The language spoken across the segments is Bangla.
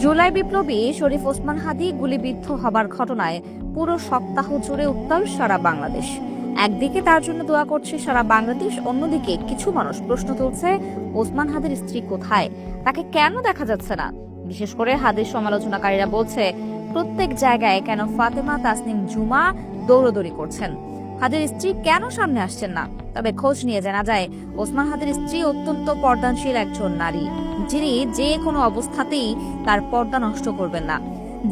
জুলাই বিপ্লবী শরীফ ওসমান হাদি গুলিবিদ্ধ হবার ঘটনায় পুরো সপ্তাহ জুড়ে উত্তাল সারা বাংলাদেশ। একদিকে তার জন্য দোয়া করছে সারা বাংলাদেশ, অন্যদিকে কিছু মানুষ প্রশ্ন তুলছে ওসমান হাদির স্ত্রী কোথায়, তাকে কেন দেখা যাচ্ছে না। বিশেষ করে হাদির সমালোচনাকারীরা বলছে প্রত্যেক জায়গায় কেন ফাতেমা তাসনিম জুমা দৌড়দৌড়ি করছেন, হাদির স্ত্রী কেন সামনে আসছেন না। তবে খোঁজ নিয়ে জানা যায় ওসমান হাদির স্ত্রী অত্যন্ত পর্দানশীল একজন নারী, যিনি যে কোনো অবস্থাতেই তার পর্দা নষ্ট করবেন না,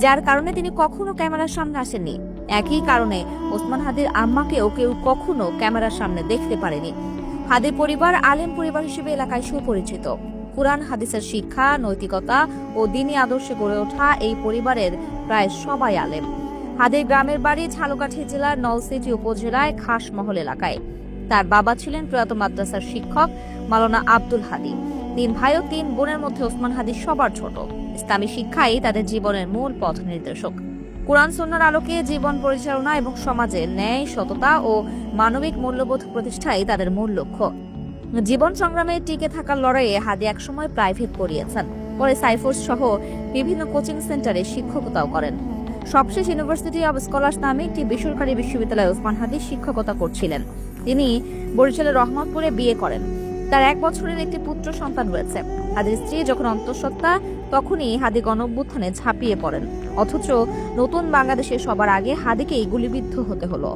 যার কারণে তিনি কখনো ক্যামেরার সামনে আসেননি। একই কারণে ওসমান হাদির আম্মাকেও কেউ কখনো ক্যামেরার সামনে দেখতে পারেনি। হাদির পরিবার আলেম পরিবার হিসেবে এলাকায় সুপরিচিত। কুরআন হাদিসের শিক্ষা, নৈতিকতা ও দ্বীনি আদর্শে গড়ে ওঠা এই পরিবারের প্রায় সবাই আলেম। হাদির গ্রামের বাড়ি ঝালকাঠি জেলার নলছিটি উপজেলায় খাসমহল এলাকায়। তার বাবা ছিলেন প্রয়াত মাদ্রাসার শিক্ষক মাওলানা আব্দুল হাদি। 3 ভাই ও 3 বোনের মধ্যে ওসমান হাদি সবার ছোট। ইসলামী শিক্ষাই তাদের জীবনের মূল পথ নির্দেশক। কোরআন সুন্নাহর আলোকে জীবন পরিচালনা এবং সমাজে ন্যায়, সততা ও মানবিক মূল্যবোধ প্রতিষ্ঠাই তাদের মূল লক্ষ্য। জীবন সংগ্রামে টিকে থাকার লড়াইয়ে হাদি একসময় প্রাইভেট পড়িয়েছেন, পরে সাইফোর্স সহ বিভিন্ন কোচিং সেন্টারে শিক্ষকতাও করেন। সবশেষ ইউনিভার্সিটি অব স্কলার্স নামে একটি বেসরকারি বিশ্ববিদ্যালয়ে ওসমান হাদি শিক্ষকতা করছিলেন। তিনি বরিশালের রহমতপুরে বিয়ে করেন। তার 1 বছরের একটি পুত্র সন্তান রয়েছে। হাদির স্ত্রী যখন অন্তঃসত্ত্বা, তখনই হাদি গণঅভ্যুত্থানে ঝাঁপিয়ে পড়েন। অথচ নতুন বাংলাদেশে সবার আগে হাদিকেই গুলিবিদ্ধ হতে হলো।